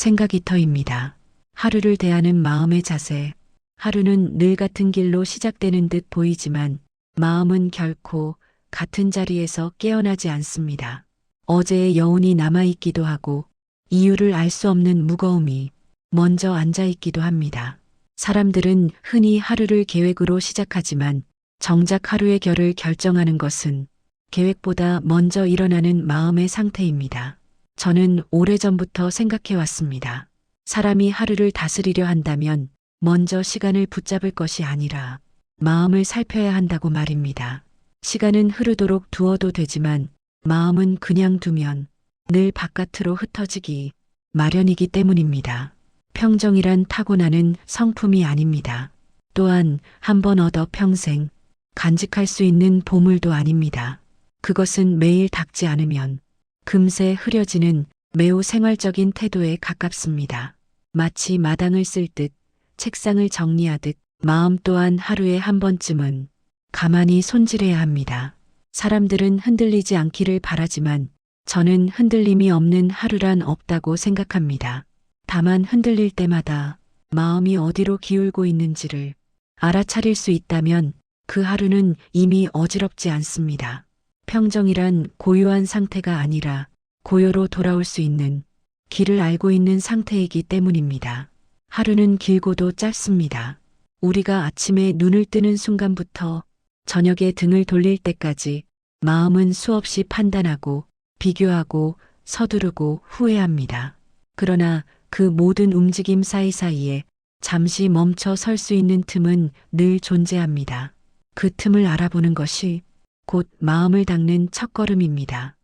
생각이 터입니다. 하루를 대하는 마음의 자세. 하루는 늘 같은 길로 시작되는 듯 보이지만 마음은 결코 같은 자리에서 깨어나지 않습니다. 어제의 여운이 남아있기도 하고 이유를 알 수 없는 무거움이 먼저 앉아있기도 합니다. 사람들은 흔히 하루를 계획으로 시작하지만 정작 하루의 결을 결정하는 것은 계획보다 먼저 일어나는 마음의 상태입니다. 저는 오래전부터 생각해왔습니다. 사람이 하루를 다스리려 한다면 먼저 시간을 붙잡을 것이 아니라 마음을 살펴야 한다고 말입니다. 시간은 흐르도록 두어도 되지만 마음은 그냥 두면 늘 바깥으로 흩어지기 마련이기 때문입니다. 평정이란 타고나는 성품이 아닙니다. 또한 한 번 얻어 평생 간직할 수 있는 보물도 아닙니다. 그것은 매일 닦지 않으면 금세 흐려지는 매우 생활적인 태도에 가깝습니다. 마치 마당을 쓸 듯 책상을 정리하듯 마음 또한 하루에 한 번쯤은 가만히 손질해야 합니다. 사람들은 흔들리지 않기를 바라지만 저는 흔들림이 없는 하루란 없다고 생각합니다. 다만 흔들릴 때마다 마음이 어디로 기울고 있는지를 알아차릴 수 있다면 그 하루는 이미 어지럽지 않습니다. 평정이란 고요한 상태가 아니라 고요로 돌아올 수 있는 길을 알고 있는 상태이기 때문입니다. 하루는 길고도 짧습니다. 우리가 아침에 눈을 뜨는 순간부터 저녁에 등을 돌릴 때까지 마음은 수없이 판단하고 비교하고 서두르고 후회합니다. 그러나 그 모든 움직임 사이사이에 잠시 멈춰 설 수 있는 틈은 늘 존재합니다. 그 틈을 알아보는 것이 곧 마음을 닦는 첫걸음입니다.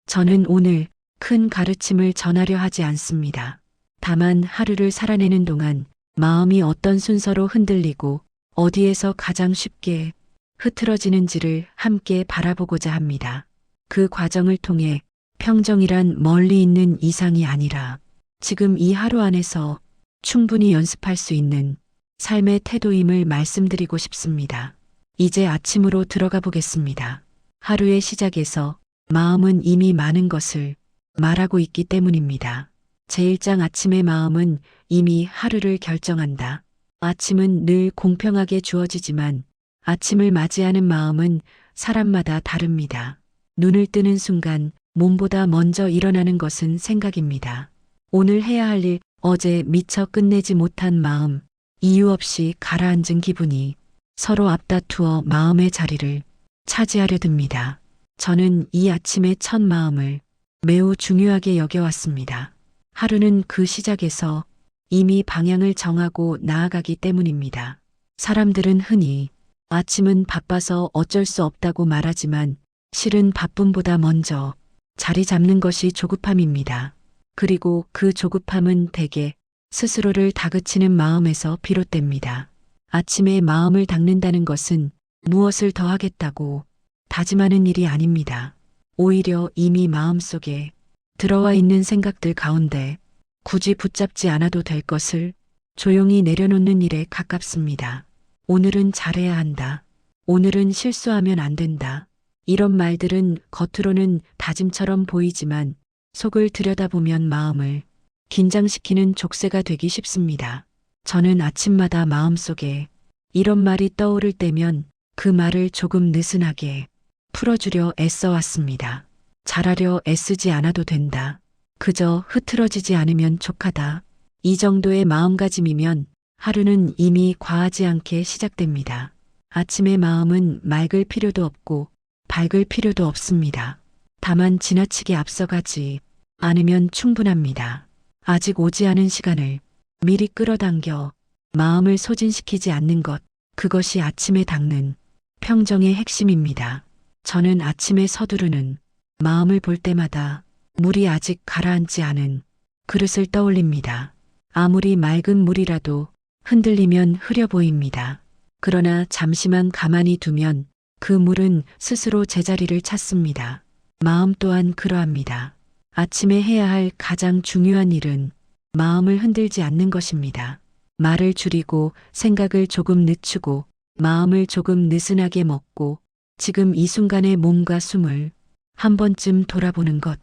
저는 오늘 큰 가르침을 전하려 하지 않습니다. 다만 하루를 살아내는 동안 마음이 어떤 순서로 흔들리고 어디에서 가장 쉽게 흐트러지는지를 함께 바라보고자 합니다. 그 과정을 통해 평정이란 멀리 있는 이상이 아니라 지금 이 하루 안에서 충분히 연습할 수 있는 삶의 태도임을 말씀드리고 싶습니다. 이제 아침으로 들어가 보겠습니다. 하루의 시작에서 마음은 이미 많은 것을 말하고 있기 때문입니다. 제1장 아침의 마음은 이미 하루를 결정한다. 아침은 늘 공평하게 주어지지만 아침을 맞이하는 마음은 사람마다 다릅니다. 눈을 뜨는 순간 몸보다 먼저 일어나는 것은 생각입니다. 오늘 해야 할 일, 어제 미처 끝내지 못한 마음, 이유 없이 가라앉은 기분이 서로 앞다투어 마음의 자리를 차지하려 듭니다. 저는 이 아침의 첫 마음을 매우 중요하게 여겨왔습니다. 하루는 그 시작에서 이미 방향을 정하고 나아가기 때문입니다. 사람들은 흔히 아침은 바빠서 어쩔 수 없다고 말하지만 실은 바쁨보다 먼저 자리 잡는 것이 조급함입니다. 그리고 그 조급함은 대개 스스로를 다그치는 마음에서 비롯됩니다. 아침에 마음을 닦는다는 것은 무엇을 더 하겠다고 다짐하는 일이 아닙니다. 오히려 이미 마음속에 들어와 있는 생각들 가운데 굳이 붙잡지 않아도 될 것을 조용히 내려놓는 일에 가깝습니다. 오늘은 잘해야 한다. 오늘은 실수하면 안 된다. 이런 말들은 겉으로는 다짐처럼 보이지만 속을 들여다보면 마음을 긴장시키는 족쇄가 되기 쉽습니다. 저는 아침마다 마음속에 이런 말이 떠오를 때면 그 말을 조금 느슨하게 풀어주려 애써왔습니다. 잘하려 애쓰지 않아도 된다. 그저 흐트러지지 않으면 족하다. 이 정도의 마음가짐이면 하루는 이미 과하지 않게 시작됩니다. 아침의 마음은 맑을 필요도 없고 밝을 필요도 없습니다. 다만 지나치게 앞서가지 않으면 충분합니다. 아직 오지 않은 시간을 미리 끌어당겨 마음을 소진시키지 않는 것, 그것이 아침에 닦는 평정의 핵심입니다. 저는 아침에 서두르는 마음을 볼 때마다 물이 아직 가라앉지 않은 그릇을 떠올립니다. 아무리 맑은 물이라도 흔들리면 흐려 보입니다. 그러나 잠시만 가만히 두면 그 물은 스스로 제자리를 찾습니다. 마음 또한 그러합니다. 아침에 해야 할 가장 중요한 일은 마음을 흔들지 않는 것입니다. 말을 줄이고 생각을 조금 늦추고 마음을 조금 느슨하게 먹고 지금 이 순간의 몸과 숨을 한 번쯤 돌아보는 것.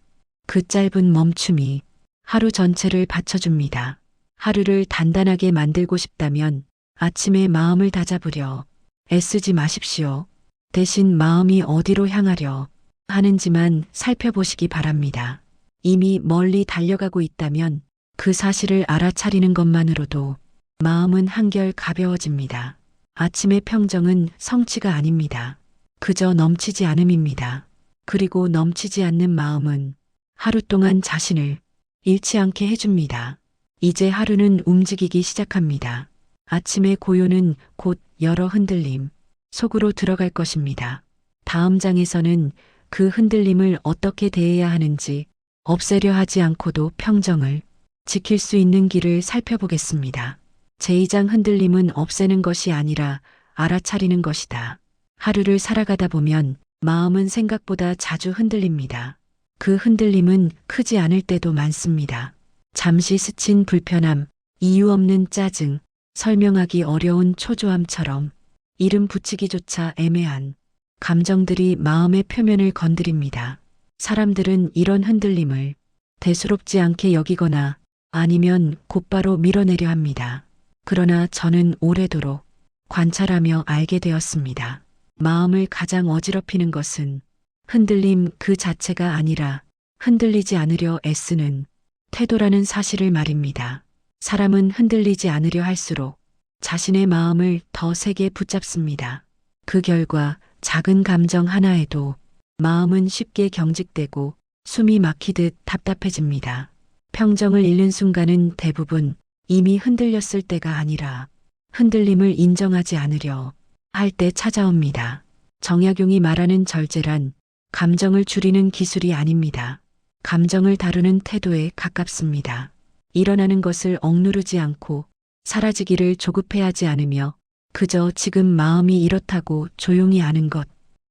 그 짧은 멈춤이 하루 전체를 바쳐줍니다. 하루를 단단하게 만들고 싶다면 아침에 마음을 다잡으려 애쓰지 마십시오. 대신 마음이 어디로 향하려 하는지만 살펴보시기 바랍니다. 이미 멀리 달려가고 있다면 그 사실을 알아차리는 것만으로도 마음은 한결 가벼워집니다. 아침의 평정은 성취가 아닙니다. 그저 넘치지 않음입니다. 그리고 넘치지 않는 마음은 하루 동안 자신을 잃지 않게 해줍니다. 이제 하루는 움직이기 시작합니다. 아침의 고요는 곧 여러 흔들림 속으로 들어갈 것입니다. 다음 장에서는 그 흔들림을 어떻게 대해야 하는지, 없애려 하지 않고도 평정을 지킬 수 있는 길을 살펴보겠습니다. 제2장 흔들림은 없애는 것이 아니라 알아차리는 것이다. 하루를 살아가다 보면 마음은 생각보다 자주 흔들립니다. 그 흔들림은 크지 않을 때도 많습니다. 잠시 스친 불편함, 이유 없는 짜증, 설명하기 어려운 초조함처럼 이름 붙이기조차 애매한 감정들이 마음의 표면을 건드립니다. 사람들은 이런 흔들림을 대수롭지 않게 여기거나 아니면 곧바로 밀어내려 합니다. 그러나 저는 오래도록 관찰하며 알게 되었습니다. 마음을 가장 어지럽히는 것은 흔들림 그 자체가 아니라 흔들리지 않으려 애쓰는 태도라는 사실을 말입니다. 사람은 흔들리지 않으려 할수록 자신의 마음을 더 세게 붙잡습니다. 그 결과 작은 감정 하나에도 마음은 쉽게 경직되고 숨이 막히듯 답답해집니다. 평정을 잃는 순간은 대부분 이미 흔들렸을 때가 아니라 흔들림을 인정하지 않으려 할 때 찾아옵니다. 정약용이 말하는 절제란 감정을 줄이는 기술이 아닙니다. 감정을 다루는 태도에 가깝습니다. 일어나는 것을 억누르지 않고 사라지기를 조급해하지 않으며 그저 지금 마음이 이렇다고 조용히 아는 것,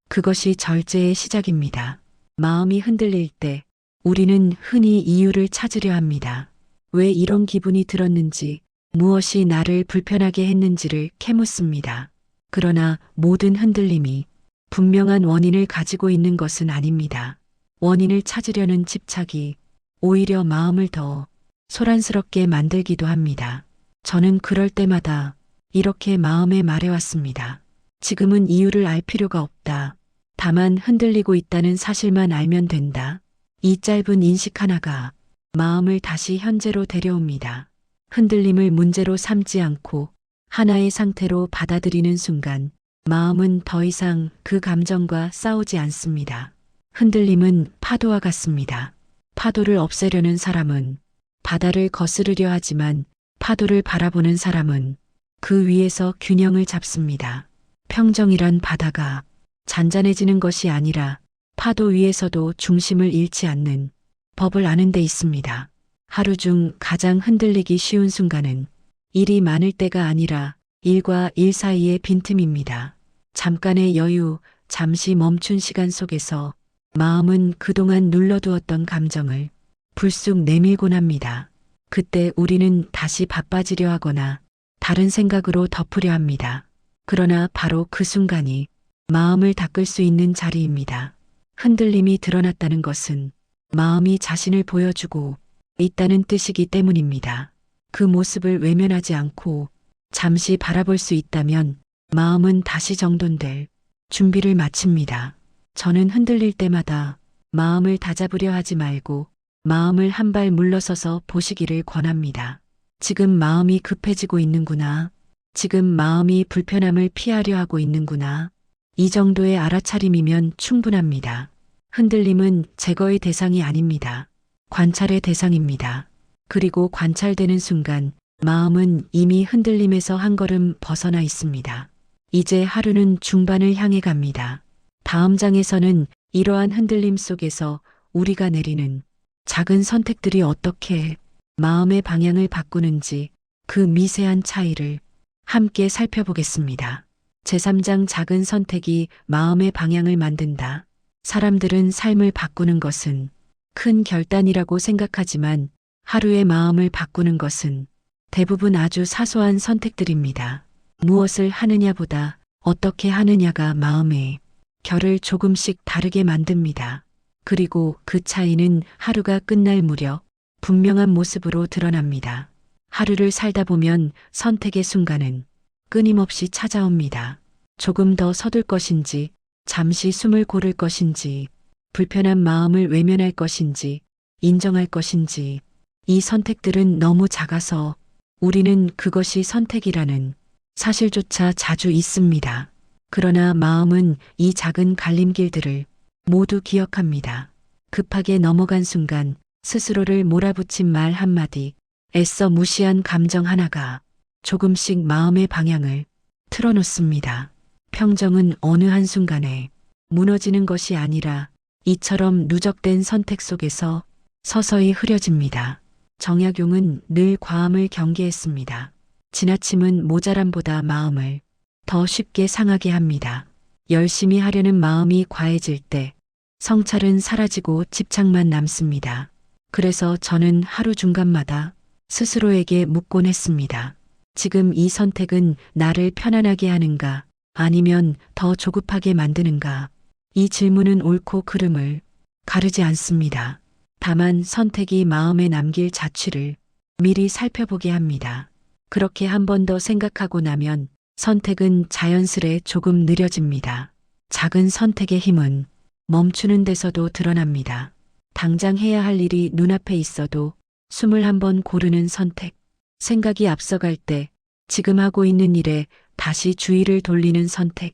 그것이 절제의 시작입니다. 마음이 흔들릴 때 우리는 흔히 이유를 찾으려 합니다. 왜 이런 기분이 들었는지, 무엇이 나를 불편하게 했는지를 캐묻습니다. 그러나 모든 흔들림이 분명한 원인을 가지고 있는 것은 아닙니다. 원인을 찾으려는 집착이 오히려 마음을 더 소란스럽게 만들기도 합니다. 저는 그럴 때마다 이렇게 마음에 말해왔습니다. 지금은 이유를 알 필요가 없다. 다만 흔들리고 있다는 사실만 알면 된다. 이 짧은 인식 하나가 마음을 다시 현재로 데려옵니다. 흔들림을 문제로 삼지 않고 하나의 상태로 받아들이는 순간 마음은 더 이상 그 감정과 싸우지 않습니다. 흔들림은 파도와 같습니다. 파도를 없애려는 사람은 바다를 거스르려 하지만 파도를 바라보는 사람은 그 위에서 균형을 잡습니다. 평정이란 바다가 잔잔해지는 것이 아니라 파도 위에서도 중심을 잃지 않는 법을 아는 데 있습니다. 하루 중 가장 흔들리기 쉬운 순간은 일이 많을 때가 아니라 일과 일 사이의 빈틈입니다. 잠깐의 여유, 잠시 멈춘 시간 속에서 마음은 그동안 눌러두었던 감정을 불쑥 내밀곤 합니다. 그때 우리는 다시 바빠지려 하거나 다른 생각으로 덮으려 합니다. 그러나 바로 그 순간이 마음을 닦을 수 있는 자리입니다. 흔들림이 드러났다는 것은 마음이 자신을 보여주고 있다는 뜻이기 때문입니다. 그 모습을 외면하지 않고 잠시 바라볼 수 있다면 마음은 다시 정돈될 준비를 마칩니다. 저는 흔들릴 때마다 마음을 다잡으려 하지 말고 마음을 한 발 물러서서 보시기를 권합니다. 지금 마음이 급해지고 있는구나. 지금 마음이 불편함을 피하려 하고 있는구나. 이 정도의 알아차림이면 충분합니다. 흔들림은 제거의 대상이 아닙니다. 관찰의 대상입니다. 그리고 관찰되는 순간 마음은 이미 흔들림에서 한 걸음 벗어나 있습니다. 이제 하루는 중반을 향해 갑니다. 다음 장에서는 이러한 흔들림 속에서 우리가 내리는 작은 선택들이 어떻게 마음의 방향을 바꾸는지 그 미세한 차이를 함께 살펴보겠습니다. 제3장 작은 선택이 마음의 방향을 만든다. 사람들은 삶을 바꾸는 것은 큰 결단이라고 생각하지만 하루의 마음을 바꾸는 것은 대부분 아주 사소한 선택들입니다. 무엇을 하느냐보다 어떻게 하느냐가 마음의 결을 조금씩 다르게 만듭니다. 그리고 그 차이는 하루가 끝날 무렵 분명한 모습으로 드러납니다. 하루를 살다 보면 선택의 순간은 끊임없이 찾아옵니다. 조금 더 서둘 것인지, 잠시 숨을 고를 것인지, 불편한 마음을 외면할 것인지, 인정할 것인지, 이 선택들은 너무 작아서 우리는 그것이 선택이라는 사실조차 자주 잊습니다. 그러나 마음은 이 작은 갈림길들을 모두 기억합니다. 급하게 넘어간 순간 스스로를 몰아붙인 말 한마디, 애써 무시한 감정 하나가 조금씩 마음의 방향을 틀어놓습니다. 평정은 어느 한순간에 무너지는 것이 아니라 이처럼 누적된 선택 속에서 서서히 흐려집니다. 정약용은 늘 과함을 경계했습니다. 지나침은 모자람보다 마음을 더 쉽게 상하게 합니다. 열심히 하려는 마음이 과해질 때 성찰은 사라지고 집착만 남습니다. 그래서 저는 하루 중간마다 스스로에게 묻곤 했습니다. 지금 이 선택은 나를 편안하게 하는가, 아니면 더 조급하게 만드는가? 이 질문은 옳고 그름을 가르지 않습니다. 다만 선택이 마음에 남길 자취를 미리 살펴보게 합니다. 그렇게 한 번 더 생각하고 나면 선택은 자연스레 조금 느려집니다. 작은 선택의 힘은 멈추는 데서도 드러납니다. 당장 해야 할 일이 눈앞에 있어도 숨을 한번 고르는 선택, 생각이 앞서갈 때 지금 하고 있는 일에 다시 주의를 돌리는 선택,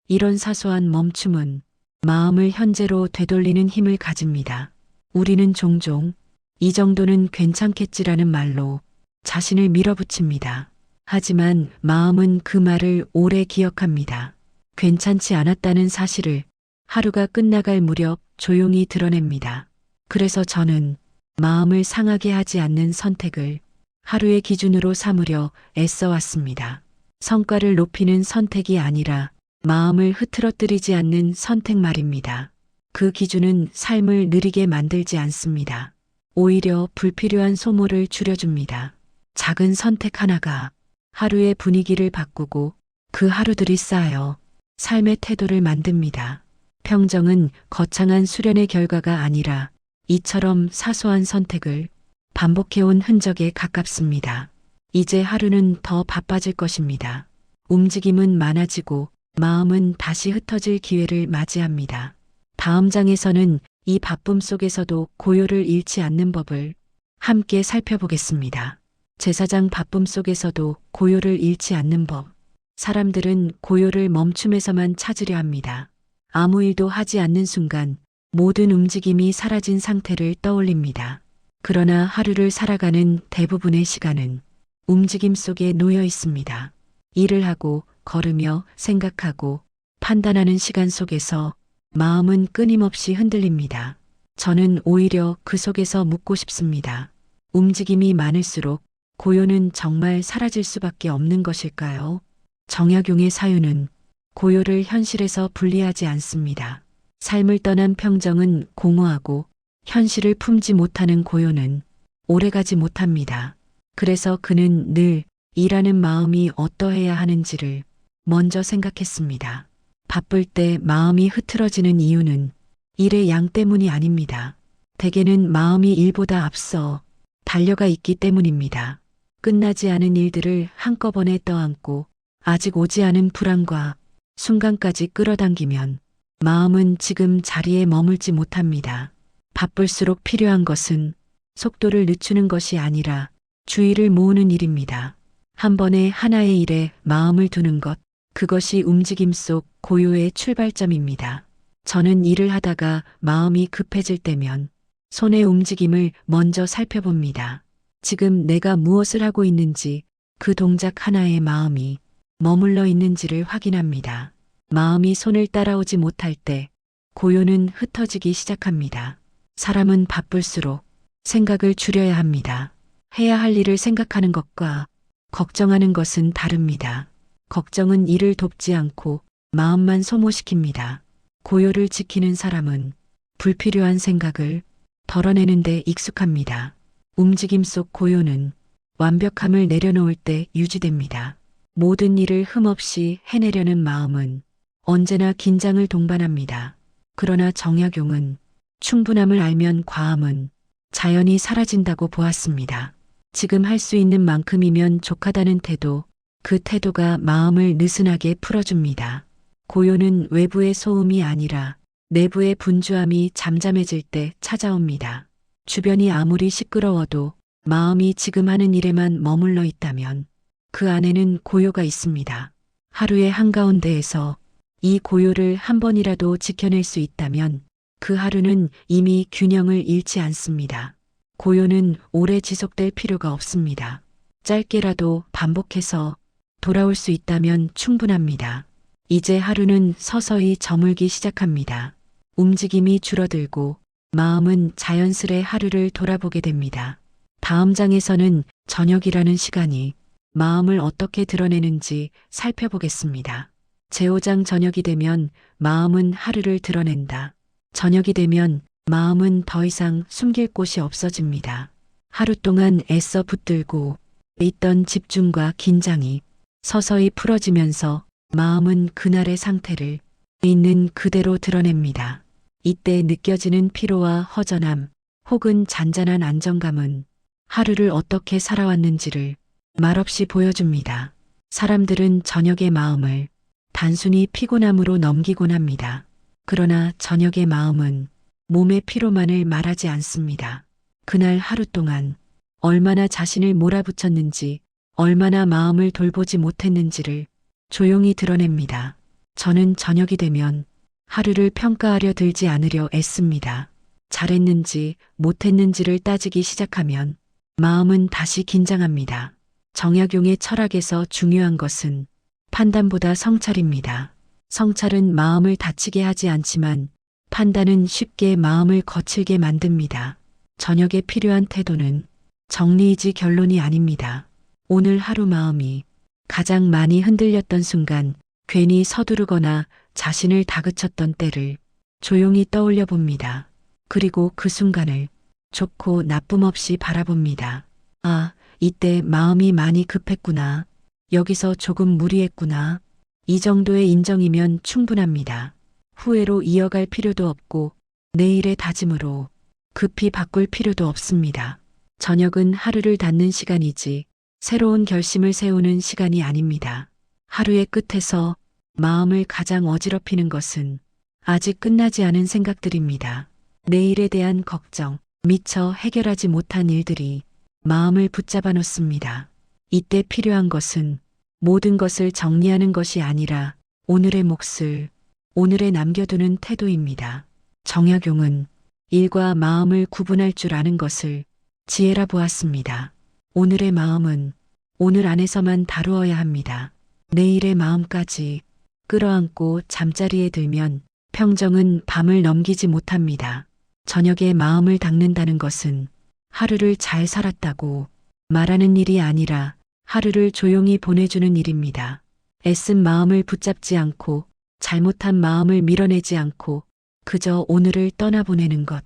이런 사소한 멈춤은 마음을 현재로 되돌리는 힘을 가집니다. 우리는 종종 이 정도는 괜찮겠지라는 말로 자신을 밀어붙입니다. 하지만 마음은 그 말을 오래 기억합니다. 괜찮지 않았다는 사실을 하루가 끝나갈 무렵 조용히 드러냅니다. 그래서 저는 마음을 상하게 하지 않는 선택을 하루의 기준으로 삼으려 애써왔습니다. 성과를 높이는 선택이 아니라 마음을 흐트러뜨리지 않는 선택 말입니다. 그 기준은 삶을 느리게 만들지 않습니다. 오히려 불필요한 소모를 줄여줍니다. 작은 선택 하나가 하루의 분위기를 바꾸고 그 하루들이 쌓여 삶의 태도를 만듭니다. 평정은 거창한 수련의 결과가 아니라 이처럼 사소한 선택을 반복해온 흔적에 가깝습니다. 이제 하루는 더 바빠질 것입니다. 움직임은 많아지고 마음은 다시 흩어질 기회를 맞이합니다. 다음 장에서는 이 바쁨 속에서도 고요를 잃지 않는 법을 함께 살펴보겠습니다. 제사장 바쁨 속에서도 고요를 잃지 않는 법. 사람들은 고요를 멈춤에서만 찾으려 합니다. 아무 일도 하지 않는 순간 모든 움직임이 사라진 상태를 떠올립니다. 그러나 하루를 살아가는 대부분의 시간은 움직임 속에 놓여 있습니다. 일을 하고 걸으며 생각하고 판단하는 시간 속에서 마음은 끊임없이 흔들립니다. 저는 오히려 그 속에서 묻고 싶습니다. 움직임이 많을수록 고요는 정말 사라질 수밖에 없는 것일까요? 정약용의 사유는 고요를 현실에서 분리하지 않습니다. 삶을 떠난 평정은 공허하고 현실을 품지 못하는 고요는 오래가지 못합니다. 그래서 그는 늘 일하는 마음이 어떠해야 하는지를 먼저 생각했습니다. 바쁠 때 마음이 흐트러지는 이유는 일의 양 때문이 아닙니다. 대개는 마음이 일보다 앞서 달려가 있기 때문입니다. 끝나지 않은 일들을 한꺼번에 떠안고 아직 오지 않은 불안과 순간까지 끌어당기면 마음은 지금 자리에 머물지 못합니다. 바쁠수록 필요한 것은 속도를 늦추는 것이 아니라 주의를 모으는 일입니다. 한 번에 하나의 일에 마음을 두는 것, 그것이 움직임 속 고요의 출발점입니다. 저는 일을 하다가 마음이 급해질 때면 손의 움직임을 먼저 살펴봅니다. 지금 내가 무엇을 하고 있는지, 그 동작 하나에 마음이 머물러 있는지를 확인합니다. 마음이 손을 따라오지 못할 때 고요는 흩어지기 시작합니다. 사람은 바쁠수록 생각을 줄여야 합니다. 해야 할 일을 생각하는 것과 걱정하는 것은 다릅니다. 걱정은 일을 돕지 않고 마음만 소모시킵니다. 고요를 지키는 사람은 불필요한 생각을 덜어내는 데 익숙합니다. 움직임 속 고요는 완벽함을 내려놓을 때 유지됩니다. 모든 일을 흠없이 해내려는 마음은 언제나 긴장을 동반합니다. 그러나 정약용은 충분함을 알면 과함은 자연이 사라진다고 보았습니다. 지금 할 수 있는 만큼이면 족하다는 태도, 그 태도가 마음을 느슨하게 풀어줍니다. 고요는 외부의 소음이 아니라 내부의 분주함이 잠잠해질 때 찾아옵니다. 주변이 아무리 시끄러워도 마음이 지금 하는 일에만 머물러 있다면 그 안에는 고요가 있습니다. 하루의 한가운데에서 이 고요를 한 번이라도 지켜낼 수 있다면 그 하루는 이미 균형을 잃지 않습니다. 고요는 오래 지속될 필요가 없습니다. 짧게라도 반복해서 돌아올 수 있다면 충분합니다. 이제 하루는 서서히 저물기 시작합니다. 움직임이 줄어들고 마음은 자연스레 하루를 돌아보게 됩니다. 다음 장에서는 저녁이라는 시간이 마음을 어떻게 드러내는지 살펴보겠습니다. 제5장 저녁이 되면 마음은 하루를 드러낸다. 저녁이 되면 마음은 더 이상 숨길 곳이 없어집니다. 하루 동안 애써 붙들고 있던 집중과 긴장이 서서히 풀어지면서 마음은 그날의 상태를 있는 그대로 드러냅니다. 이때 느껴지는 피로와 허전함 혹은 잔잔한 안정감은 하루를 어떻게 살아왔는지를 말없이 보여줍니다. 사람들은 저녁의 마음을 단순히 피곤함으로 넘기곤 합니다. 그러나 저녁의 마음은 몸의 피로만을 말하지 않습니다. 그날 하루 동안 얼마나 자신을 몰아붙였는지, 얼마나 마음을 돌보지 못했는지를 조용히 드러냅니다. 저는 저녁이 되면 하루를 평가하려 들지 않으려 애씁니다. 잘했는지 못했는지를 따지기 시작하면 마음은 다시 긴장합니다. 정약용의 철학에서 중요한 것은 판단보다 성찰입니다. 성찰은 마음을 다치게 하지 않지만 판단은 쉽게 마음을 거칠게 만듭니다. 저녁에 필요한 태도는 정리이지 결론이 아닙니다. 오늘 하루 마음이 가장 많이 흔들렸던 순간, 괜히 서두르거나 자신을 다그쳤던 때를 조용히 떠올려 봅니다. 그리고 그 순간을 좋고 나쁨 없이 바라봅니다. 아, 이때 마음이 많이 급했구나. 여기서 조금 무리했구나. 이 정도의 인정이면 충분합니다. 후회로 이어갈 필요도 없고 내일의 다짐으로 급히 바꿀 필요도 없습니다. 저녁은 하루를 닫는 시간이지 새로운 결심을 세우는 시간이 아닙니다. 하루의 끝에서 마음을 가장 어지럽히는 것은 아직 끝나지 않은 생각들입니다. 내일에 대한 걱정, 미처 해결하지 못한 일들이 마음을 붙잡아 놓습니다. 이때 필요한 것은 모든 것을 정리하는 것이 아니라 오늘의 몫을 오늘에 남겨두는 태도입니다. 정약용은 일과 마음을 구분할 줄 아는 것을 지혜라 보았습니다. 오늘의 마음은 오늘 안에서만 다루어야 합니다. 내일의 마음까지 끌어안고 잠자리에 들면 평정은 밤을 넘기지 못합니다. 저녁에 마음을 닦는다는 것은 하루를 잘 살았다고 말하는 일이 아니라 하루를 조용히 보내주는 일입니다. 애쓴 마음을 붙잡지 않고 잘못한 마음을 밀어내지 않고 그저 오늘을 떠나보내는 것.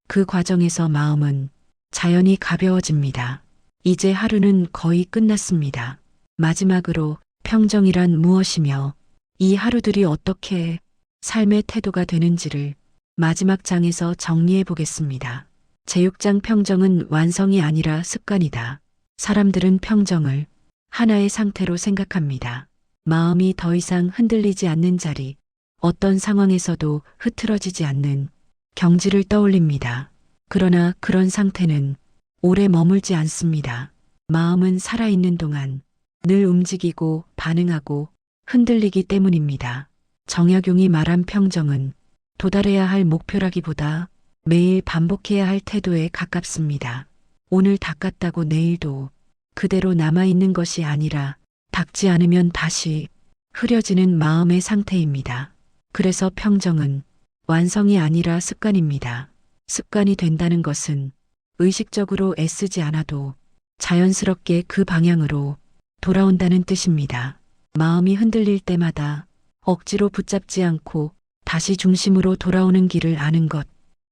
그 과정에서 마음은 자연히 가벼워집니다. 이제 하루는 거의 끝났습니다. 마지막으로 평정이란 무엇이며 이 하루들이 어떻게 삶의 태도가 되는지를 마지막 장에서 정리해 보겠습니다. 제6장 평정은 완성이 아니라 습관이다. 사람들은 평정을 하나의 상태로 생각합니다. 마음이 더 이상 흔들리지 않는 자리, 어떤 상황에서도 흐트러지지 않는 경지를 떠올립니다. 그러나 그런 상태는 오래 머물지 않습니다. 마음은 살아있는 동안 늘 움직이고 반응하고 흔들리기 때문입니다. 정약용이 말한 평정은 도달해야 할 목표라기보다 매일 반복해야 할 태도에 가깝습니다. 오늘 닦았다고 내일도 그대로 남아있는 것이 아니라 닦지 않으면 다시 흐려지는 마음의 상태입니다. 그래서 평정은 완성이 아니라 습관입니다. 습관이 된다는 것은 의식적으로 애쓰지 않아도 자연스럽게 그 방향으로 돌아온다는 뜻입니다. 마음이 흔들릴 때마다 억지로 붙잡지 않고 다시 중심으로 돌아오는 길을 아는 것.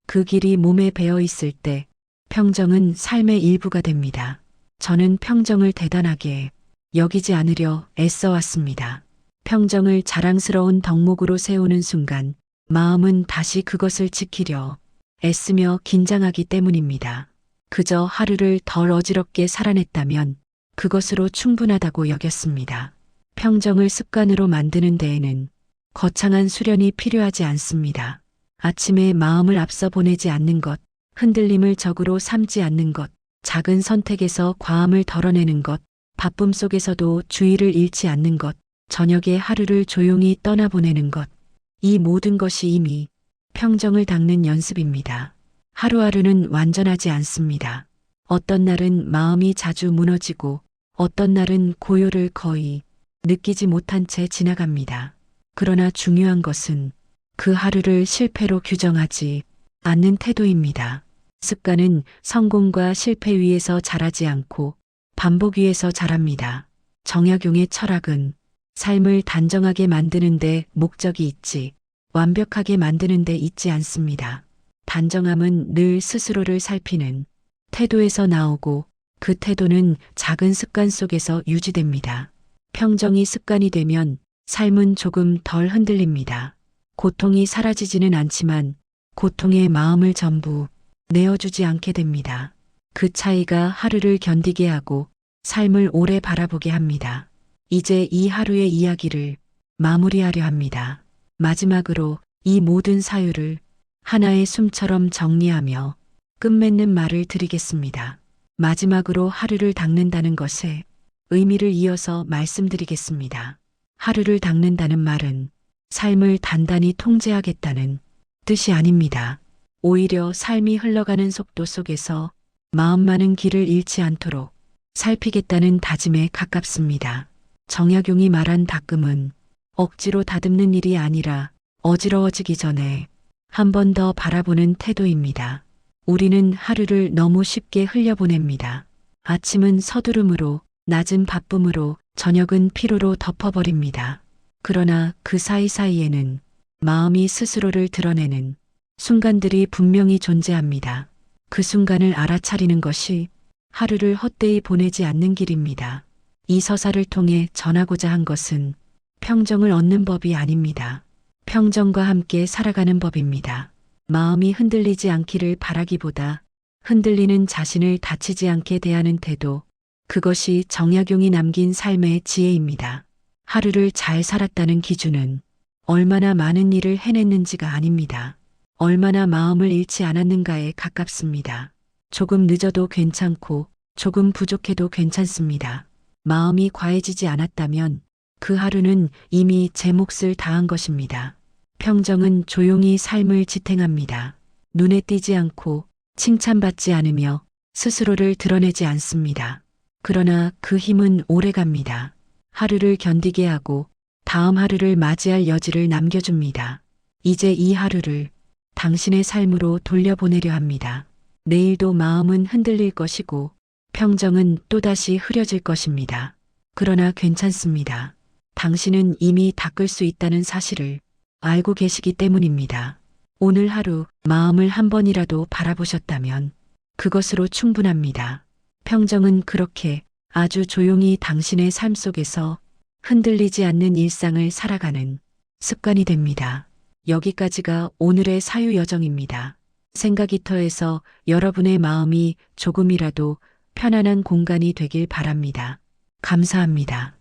그 길이 몸에 배어 있을 때 평정은 삶의 일부가 됩니다. 저는 평정을 대단하게 여기지 않으려 애써 왔습니다. 평정을 자랑스러운 덕목으로 세우는 순간 마음은 다시 그것을 지키려 애쓰며 긴장하기 때문입니다. 그저 하루를 덜 어지럽게 살아냈다면 그것으로 충분하다고 여겼습니다. 평정을 습관으로 만드는 데에는 거창한 수련이 필요하지 않습니다. 아침에 마음을 앞서 보내지 않는 것, 흔들림을 적으로 삼지 않는 것, 작은 선택에서 과함을 덜어내는 것, 바쁨 속에서도 주의를 잃지 않는 것, 저녁에 하루를 조용히 떠나보내는 것. 이 모든 것이 이미 평정을 닦는 연습입니다. 하루하루는 완전하지 않습니다. 어떤 날은 마음이 자주 무너지고 어떤 날은 고요를 거의 느끼지 못한 채 지나갑니다. 그러나 중요한 것은 그 하루를 실패로 규정하지 않는 태도입니다. 습관은 성공과 실패 위에서 자라지 않고 반복 위에서 자랍니다. 정약용의 철학은 삶을 단정하게 만드는데 목적이 있지 완벽하게 만드는데 있지 않습니다. 단정함은 늘 스스로를 살피는 태도에서 나오고 그 태도는 작은 습관 속에서 유지됩니다. 평정이 습관이 되면 삶은 조금 덜 흔들립니다. 고통이 사라지지는 않지만 고통의 마음을 전부 내어주지 않게 됩니다. 그 차이가 하루를 견디게 하고 삶을 오래 바라보게 합니다. 이제 이 하루의 이야기를 마무리하려 합니다. 마지막으로 이 모든 사유를 하나의 숨처럼 정리하며 끝맺는 말을 드리겠습니다. 마지막으로 하루를 닦는다는 것에 의미를 이어서 말씀드리겠습니다. 하루를 닦는다는 말은 삶을 단단히 통제하겠다는 뜻이 아닙니다. 오히려 삶이 흘러가는 속도 속에서 마음만은 길을 잃지 않도록 살피겠다는 다짐에 가깝습니다. 정약용이 말한 닦음은 억지로 다듬는 일이 아니라 어지러워지기 전에 한 번 더 바라보는 태도입니다. 우리는 하루를 너무 쉽게 흘려보냅니다. 아침은 서두름으로, 낮은 바쁨으로, 저녁은 피로로 덮어버립니다. 그러나 그 사이사이에는 마음이 스스로를 드러내는 순간들이 분명히 존재합니다. 그 순간을 알아차리는 것이 하루를 헛되이 보내지 않는 길입니다. 이 서사를 통해 전하고자 한 것은 평정을 얻는 법이 아닙니다. 평정과 함께 살아가는 법입니다. 마음이 흔들리지 않기를 바라기보다 흔들리는 자신을 다치지 않게 대하는 태도, 그것이 정약용이 남긴 삶의 지혜입니다. 하루를 잘 살았다는 기준은 얼마나 많은 일을 해냈는지가 아닙니다. 얼마나 마음을 잃지 않았는가에 가깝습니다. 조금 늦어도 괜찮고 조금 부족해도 괜찮습니다. 마음이 과해지지 않았다면 그 하루는 이미 제 몫을 다한 것입니다. 평정은 조용히 삶을 지탱합니다. 눈에 띄지 않고 칭찬받지 않으며 스스로를 드러내지 않습니다. 그러나 그 힘은 오래갑니다. 하루를 견디게 하고 다음 하루를 맞이할 여지를 남겨줍니다. 이제 이 하루를 당신의 삶으로 돌려보내려 합니다. 내일도 마음은 흔들릴 것이고 평정은 또다시 흐려질 것입니다. 그러나 괜찮습니다. 당신은 이미 닦을 수 있다는 사실을 알고 계시기 때문입니다. 오늘 하루 마음을 한 번이라도 바라보셨다면 그것으로 충분합니다. 평정은 그렇게 아주 조용히 당신의 삶 속에서 흔들리지 않는 일상을 살아가는 습관이 됩니다. 여기까지가 오늘의 사유 여정입니다. 생각이터에서 여러분의 마음이 조금이라도 편안한 공간이 되길 바랍니다. 감사합니다.